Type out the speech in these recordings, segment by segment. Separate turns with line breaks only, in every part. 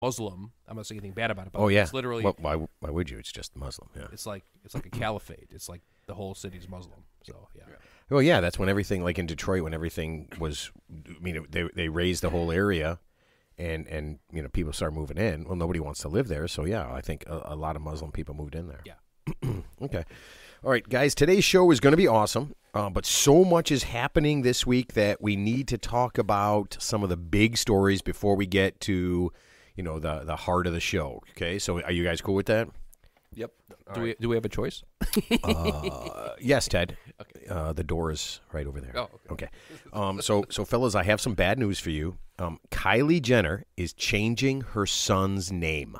Muslim. I'm not saying anything bad about it. But
Oh yeah.
It's literally.
Well, why would you? It's just Muslim. Yeah.
It's like a caliphate. It's like the whole city's Muslim. So yeah.
Well, yeah. That's when everything, like in Detroit, when everything was. I mean, they raised the whole area, and people start moving in. Well, nobody wants to live there, so yeah, I think a lot of Muslim people moved in there.
Yeah.
Okay. All right, guys. Today's show is going to be awesome, but so much is happening this week that we need to talk about some of the big stories before we get to, the heart of the show. Okay. So, are you guys cool with that?
Yep.
Do we have a choice?
Yes, Ted.
Okay.
The door is right over there.
Oh, okay.
So fellas, I have some bad news for you. Kylie Jenner is changing her son's name.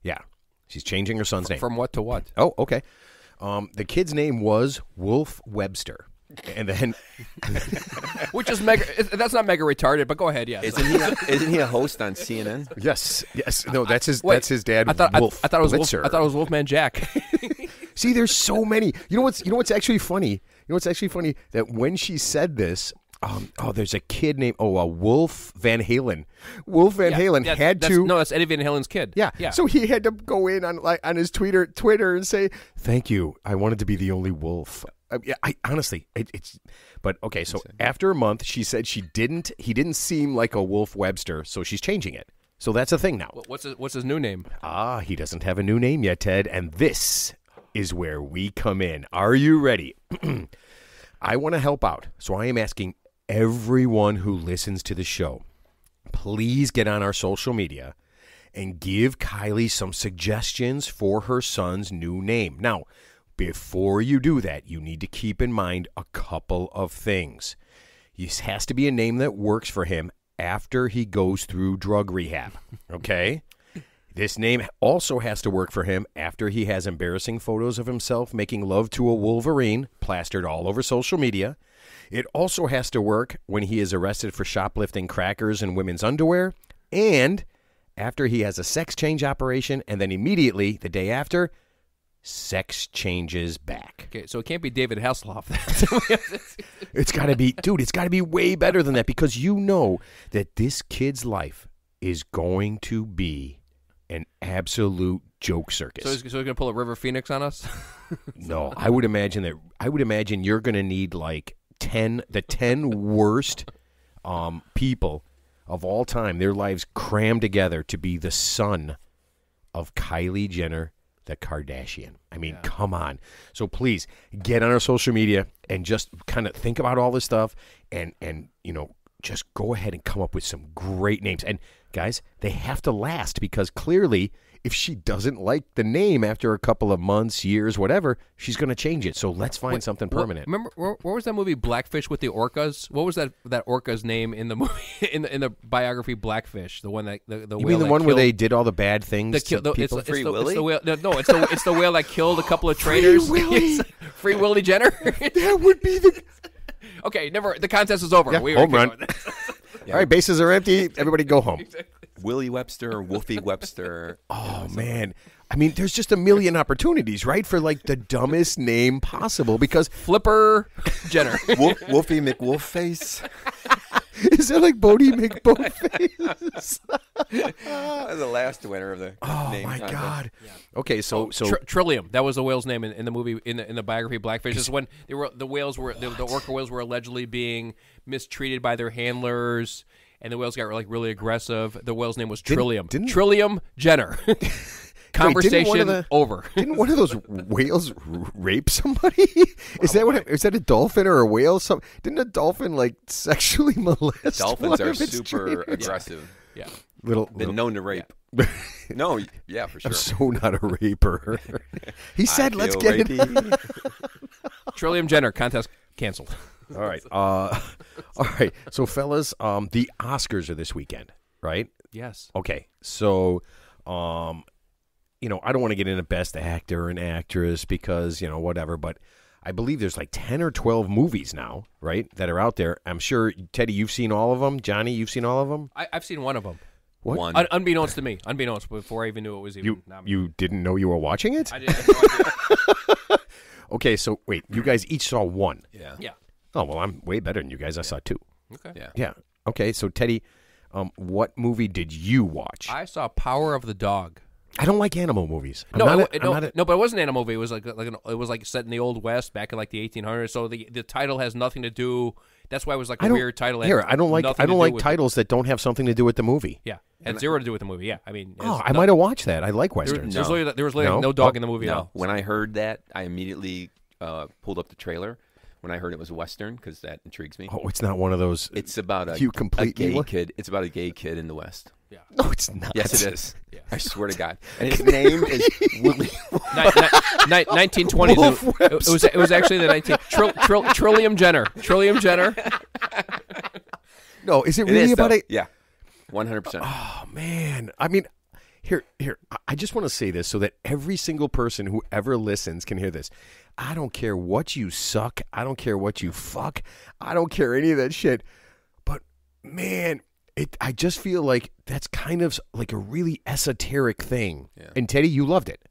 Yeah, she's changing her son's name.
From what to what?
Oh, okay. The kid's name was Wolf Webster. And then,
Which is that's not mega retarded, but go ahead. Yeah.
Isn't he a host on CNN?
yes. No, that's his.
Wait,
that's his dad.
I thought it was
Blitzer.
I thought it was Wolfman Jack.
See, there's so many. You know what's actually funny? You know what's actually funny? That when she said this, there's a kid named Wolf Van Halen. Wolf Van Halen had to.
No, that's Eddie Van Halen's kid.
Yeah. So he had to go in on his Twitter and say, "Thank you. I wanted to be the only wolf." I honestly, it's. But okay, so after a month, she said he didn't seem like a Wolf Webster, so she's changing it. So that's a thing now.
What's his new name?
He doesn't have a new name yet, Ted, and this is where we come in. Are you ready? I want to help out, so I am asking everyone who listens to the show, please get on our social media and give Kylie some suggestions for her son's new name. Now, before you do that, you need to keep in mind a couple of things. This has to be a name that works for him after he goes through drug rehab, okay? This name also has to work for him after he has embarrassing photos of himself making love to a wolverine plastered all over social media. It also has to work when he is arrested for shoplifting crackers and women's underwear, and after he has a sex change operation, and then immediately, the day after, sex changes back.
Okay, so it can't be David Hasselhoff.
It's got to be, dude, it's got to be way better than that, because you know that this kid's life is going to be an absolute joke circus.
So he's going to pull a River Phoenix on us?
No, I would imagine you're going to need like the 10 worst people of all time, their lives crammed together to be the son of Kylie Jenner, the Kardashian. I mean, come on. So please get on our social media and just kind of think about all this stuff and just go ahead and come up with some great names. And guys, they have to last, because clearly if she doesn't like the name after a couple of months, years, whatever, she's going to change it. So let's find something permanent.
Remember, what was that movie Blackfish with the orcas? What was that orca's name in the movie in the biography Blackfish? The one that the
you
whale
mean the
that
one where
killed,
they did all the bad things to people?
It's the whale. No, it's the whale that killed a couple of traitors. Free Willy Jenner.
That would be the.
Okay, the contest is over.
Yeah, home run. All right, bases are empty. Everybody go home.
Willie Webster, Wolfie Webster.
Oh, man. I mean, there's just a million opportunities, right, for like the dumbest name possible, because
Flipper Jenner.
Wolfie McWolfface.
Is that like Bodie McBoatface?
The last winner of the name
my
contest.
God. Yeah. Okay, so
Trillium. That was the whale's name in the movie in the biography Blackfish. Is when the orca whales were allegedly being mistreated by their handlers, and the whales got really aggressive. The whale's name was Trillium. Trillium Jenner. Conversation over.
Didn't one of those whales rape somebody? Is that a dolphin or a whale? Didn't a dolphin like sexually molest?
Dolphins are super aggressive.
Yeah.
Been known to rape. Yeah. No, yeah, for sure.
I'm so not a raper. He said, "Let's get it."
Trillium Jenner contest canceled.
All right. All right. So, fellas, the Oscars are this weekend, right?
Yes.
Okay. So, I don't want to get into Best Actor and Actress because, whatever, but I believe there's like 10 or 12 movies now, right, that are out there. I'm sure, Teddy, you've seen all of them. Johnny, you've seen all of them?
I've seen one of them.
What?
One.
Unbeknownst to me. Before I even knew it was even nominated.
You didn't know you were watching it?
I didn't have no idea.
Okay, so wait, you guys each saw one.
Yeah.
Oh, well, I'm way better than you guys. I saw two.
Okay.
Yeah.
Yeah. Okay, so Teddy, What movie did you watch?
I saw Power of the Dog.
I don't like animal movies.
No, but it wasn't an animal movie. It was it was like set in the Old West back in like the 1800s. So the title has nothing to do. That's why it was like a weird title.
I don't like titles that don't have something to do with the movie.
Yeah, had zero to do with the movie. Yeah, I mean,
I might have watched that. I like westerns.
There was literally no dog in the movie at all.
When I heard that, I immediately pulled up the trailer. When I heard it was a Western, because that intrigues me.
Oh, it's not one of those.
It's about a
gay
kid. It's about a gay kid in the West.
Yeah.
No, it's not.
Yes, it is. Yeah. I swear to God. And his name is Willie.
1920s. It was actually the Trillium Jenner. Trillium Jenner.
No, is it really about it?
Yeah, 100%.
Oh man, I mean, here. I just want to say this so that every single person who ever listens can hear this. I don't care what you suck. I don't care what you fuck. I don't care any of that shit. But man, I just feel like that's kind of like a really esoteric thing. Yeah. And Teddy, you loved it.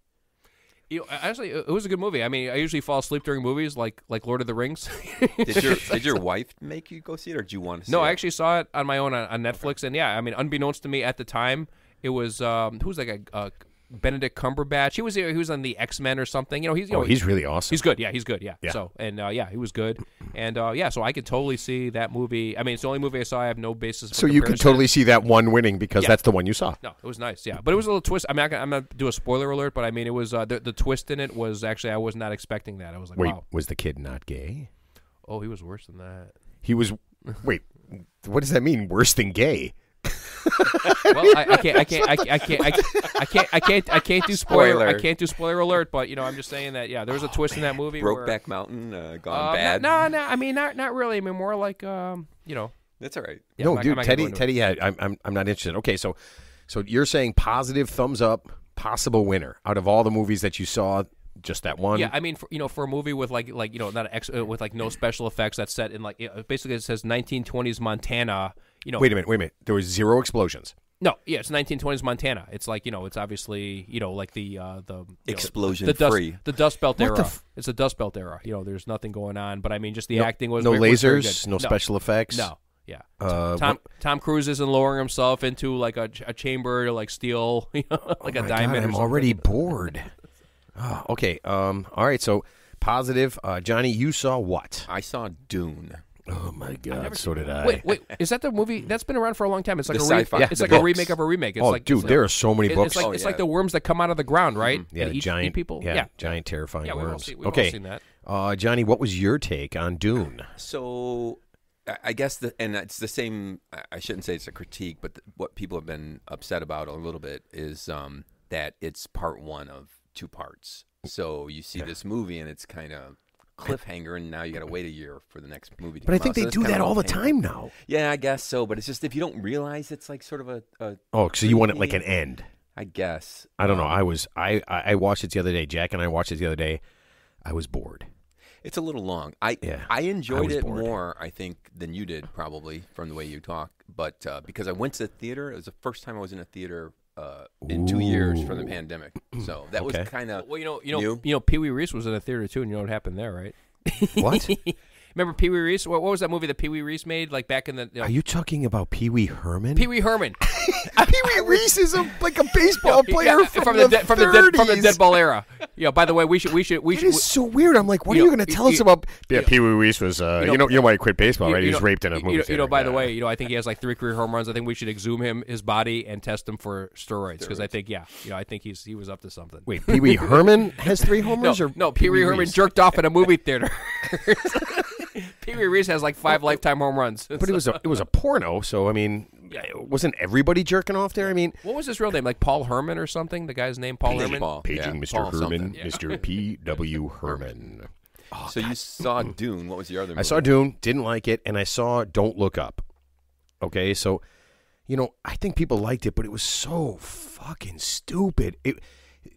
Actually, it was a good movie. I mean, I usually fall asleep during movies like Lord of the Rings.
Did your wife make you go see it, or did you want to see it?
No, I actually saw it on my own on Netflix. And yeah, I mean, unbeknownst to me at the time, it was who was that guy? Benedict Cumberbatch. He was on the X-Men or something. He's
really awesome.
He's good. Yeah, he's good. Yeah. So he was good. And so I could totally see that movie. I mean, it's the only movie I saw. I have no basis.
So you could totally see that one winning because that's the one you saw.
No, it was nice. Yeah, but it was a little twist. I mean, I'm not do a spoiler alert, but I mean, it was the twist in it was actually I was not expecting that. I was like,
wait,
wow.
Was the kid not gay?
Oh, he was worse than that.
He was. Wait, what does that mean? Worse than gay?
Well, I can't do spoiler. I can't do spoiler alert, but I'm just saying that there was a twist in that movie.
Brokeback Mountain gone bad.
No. I mean, not really. I mean, more like
That's all right.
Yeah, no, dude, Teddy. Yeah, I'm not interested. Okay, so you're saying positive thumbs up, possible winner out of all the movies that you saw. Just that one.
Yeah, I mean, for a movie with not with like no special effects that's set in basically it says 1920s Montana.
Wait a minute. There was zero explosions.
No, yeah, it's 1920s Montana. It's like it's obviously like the
explosion free,
the Dust Belt era. It's the Dust Belt era. There's nothing going on, but I mean, just the acting was
no lasers,
was
no special effects.
No, yeah. Tom Cruise isn't lowering himself into like a chamber to like steal like a diamond.
God, I'm already bored. Oh, okay. All right. So positive, Johnny. You saw what?
I saw Dune.
Oh my God! So did I.
Wait. Is that the movie that's been around for a long time? It's like
it's
like a remake of a remake. It's
dude, there are so many books.
It's like the worms that come out of the ground, right?
Mm-hmm. Yeah,
eat people.
Yeah, giant terrifying worms.
We've all seen that.
Johnny, what was your take on Dune?
So, I guess and it's the same. I shouldn't say it's a critique, but what people have been upset about a little bit is that it's part one of two parts. So you see this movie and it's kind of cliffhanger, and now you got to wait a year for the next movie to come out.
But I think they do that all the time now.
Yeah, I guess so. But it's just if you don't realize it's like sort of a
so you want it like an end?
I guess.
I don't know. I watched it the other day. Jack and I watched it the other day. I was bored.
It's a little long. I enjoyed it more, I think, than you did probably from the way you talk. But because I went to the theater, it was the first time I was in a theater in 2 years from the pandemic. So that was kind of
Pee Wee Reese was in a theater too, and you know what happened there, right?
What?
Remember Pee Wee Reese? What was that movie that Pee Wee Reese made? Like back in the.
Are you talking about Pee Wee Herman?
Pee Wee Herman.
Pee Wee Reese is like a baseball player from the 30s.
from the dead ball era. By the way, we should.
It is so weird. I'm like, what are you going to tell us about? Yeah, Pee Wee Reese was. You know why he quit baseball, right? He was raped in a movie theater.
By the way, I think he has like 3 career home runs. I think we should exhume his body and test him for steroids because I think I think he was up to something.
Wait, Pee Wee Herman has 3 home runs,
no, Pee Wee Herman jerked off in a movie theater. Pee Wee Reese has like 5 lifetime home runs.
But it was a porno, so I mean, wasn't everybody jerking off there? I mean,
what was his real name? Like Paul Herman or something? The guy's name Paul Herman.
Paging Mr.
Paul
Herman, Mr. P.W. Herman.
Oh, so you saw Dune. What was your other movie?
I saw Dune, didn't like it, and I saw Don't Look Up. Okay, so I think people liked it, but it was so fucking stupid.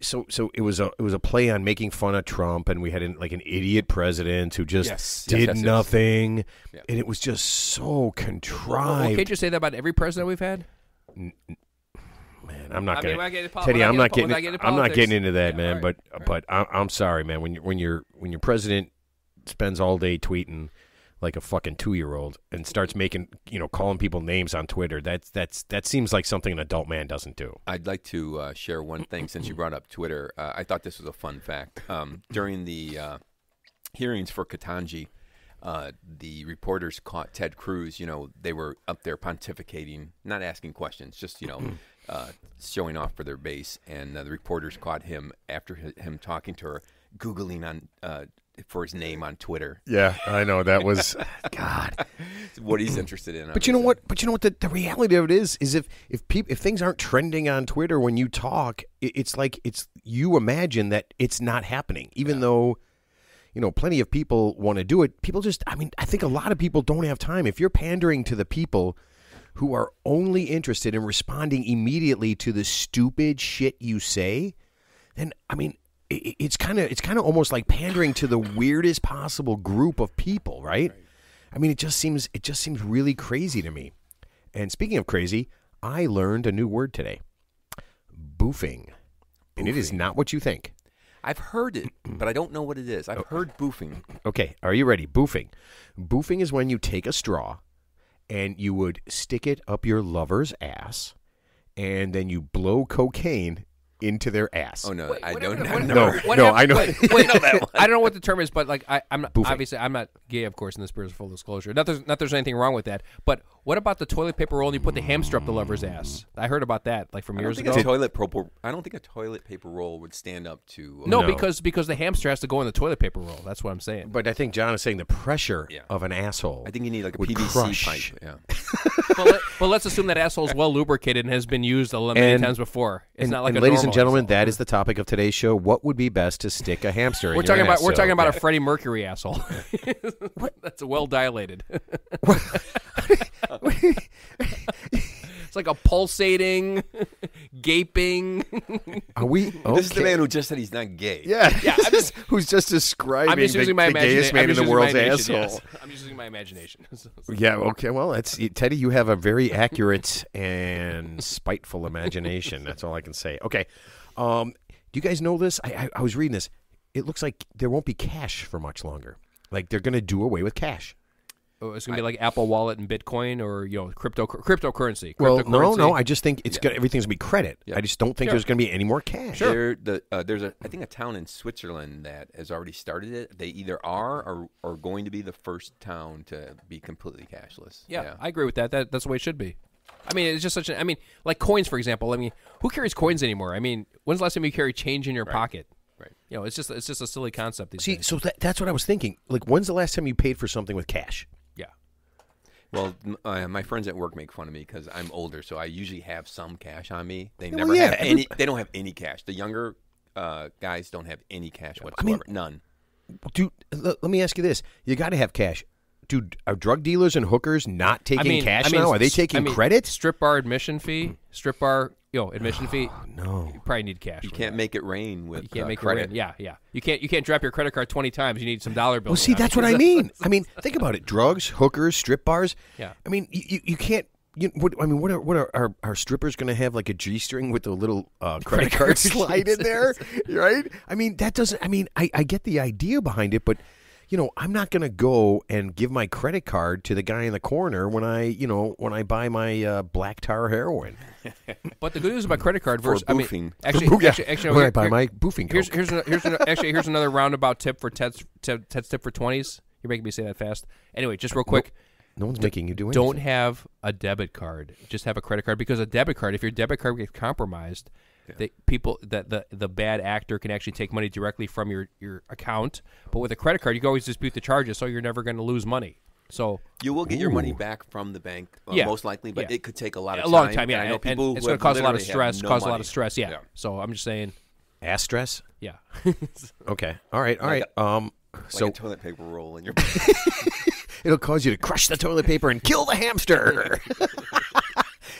So it was a play on making fun of Trump, and we had an idiot president who just did nothing, and it was just so contrived.
Well, can't you say that about every president we've had?
Man, I'm not going to, Teddy. I'm not getting into that, man. Right. But I'm sorry, man. When your president spends all day tweeting, like a fucking 2-year-old and starts making, calling people names on Twitter. That seems like something an adult man doesn't do.
I'd like to share one thing since you brought up Twitter. I thought this was a fun fact. During the hearings for Ketanji, the reporters caught Ted Cruz. They were up there pontificating, not asking questions, just showing off for their base. And the reporters caught him after him talking to her, Googling on for his name on Twitter.
Yeah, I know that was God.
What he's interested in.
But you know what? The reality of it is if things aren't trending on Twitter when you talk, it's like you imagine that it's not happening, even though. Plenty of people want to do it. People just, I think a lot of people don't have time. If you're pandering to the people who are only interested in responding immediately to the stupid shit you say, then, it's kind of almost like pandering to the weirdest possible group of people, right? It just seems really crazy to me. And speaking of crazy, I learned a new word today. Boofing. And it is not what you think.
I've heard it, but I don't know what it is. I've heard boofing.
Okay, are you ready? Boofing. Boofing is when you take a straw and you would stick it up your lover's ass and then you blow cocaine into their ass.
Oh, no, I
No,
don't
no, I know.
Wait, I don't know what the term is, but like I'm not, obviously I'm not gay, of course, in the spirit of full disclosure. Not there's anything wrong with that. But what about the toilet paper roll and you put the hamster up the lover's ass? I heard about that like from years ago.
I don't think a toilet paper roll would stand up to.
No, because the hamster has to go in the toilet paper roll. That's what I'm saying.
But I think John is saying the pressure of an asshole.
I think you need like a PVC
crush.
pipe. Yeah.
But let's assume that asshole is well lubricated and has been used many times before. It's not like a
ladies and
normal
gentlemen,
asshole.
That is the topic of today's show. What would be best to stick a hamster in
We're
your
talking
ass?
about talking about a Freddie Mercury asshole. That's well dilated. It's like a pulsating, gaping.
Are we? Okay.
This is the man who just said he's not gay.
Yeah. Who's just describing
I'm just using my
the gayest man in the world's asshole.
Yes. I'm just using my imagination.
Yeah. Okay. Well, Teddy. You have a very accurate and spiteful imagination. That's all I can say. Okay. Do you guys know this? I was reading this. It looks like there won't be cash for much longer. Like they're going to do away with cash.
Oh, it's going to be like Apple Wallet and Bitcoin or cryptocurrency.
Well, no. I just think everything's going to be credit. Yeah. I just don't think there's going to be any more cash.
Sure. There's I think a town in Switzerland that has already started it. They either are or going to be the first town to be completely cashless.
Yeah. I agree with that. That's the way it should be. It's just like coins, for example. Who carries coins anymore? When's the last time you carried change in your pocket?
Right.
It's just a silly concept these days.
So that's what I was thinking. Like, when's the last time you paid for something with cash?
Yeah.
Well, my friends at work make fun of me because I'm older, so I usually have some cash on me. They
Well,
never
yeah,
have any. They don't have any cash. The younger guys don't have any cash whatsoever. None.
Dude, let me ask you this: you got to have cash. Dude, are drug dealers and hookers not taking cash now? Are they taking credit?
Strip bar admission fee. Admission fee.
No.
You probably need cash.
You can't make it rain with
You can't make
credit.
it rain. Yeah. You can't drop your credit card 20 times. You need some dollar bills.
Well, see, that's what I mean. Think about it: drugs, hookers, strip bars.
Yeah.
You can't. What are our strippers going to have like a G-string with a little credit card slide in there, right? That doesn't. I get the idea behind it, but. I'm not going to go and give my credit card to the guy in the corner when I buy my black tar heroin.
But the good news about credit card versus
boofing.
Actually,
when I buy my boofing coke.
Here's another roundabout tip for Ted's tip for 20s. You're making me say that fast. Anyway, just real quick.
No one's making you do anything.
Don't have a debit card. Just have a credit card, because a debit card, if your debit card gets compromised, the bad actor can actually take money directly from your account. But with a credit card, you can always dispute the charges, so you're never going to lose money. So
you will get your money back from the bank, most likely, but it could take a lot of time.
A long time, yeah.
I know people
it's going to cause a lot of stress. A lot of stress, yeah. So I'm just saying,
ass stress.
Yeah.
Okay. All right.
So a toilet paper roll in your.
It'll cause you to crush the toilet paper and kill the hamster.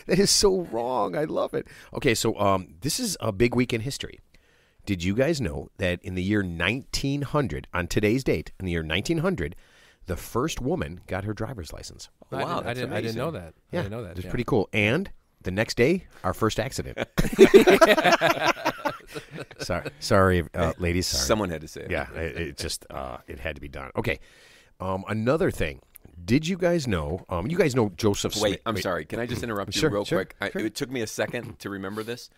That is so wrong. I love it. Okay, so this is a big week in history. Did you guys know that in the year 1900, on today's date, in the year 1900, the first woman got her driver's license?
Oh, wow,
I didn't know that.
Yeah,
I didn't know that.
It's pretty cool. And the next day, our first accident. Sorry, ladies. Sorry.
Someone had to say it.
Yeah, it just it had to be done. Okay. Another thing. Did you guys know? You guys know Joseph Smith.
Wait, I'm sorry. Can I just interrupt you
Sure,
real
sure,
quick? It took me a second to remember this.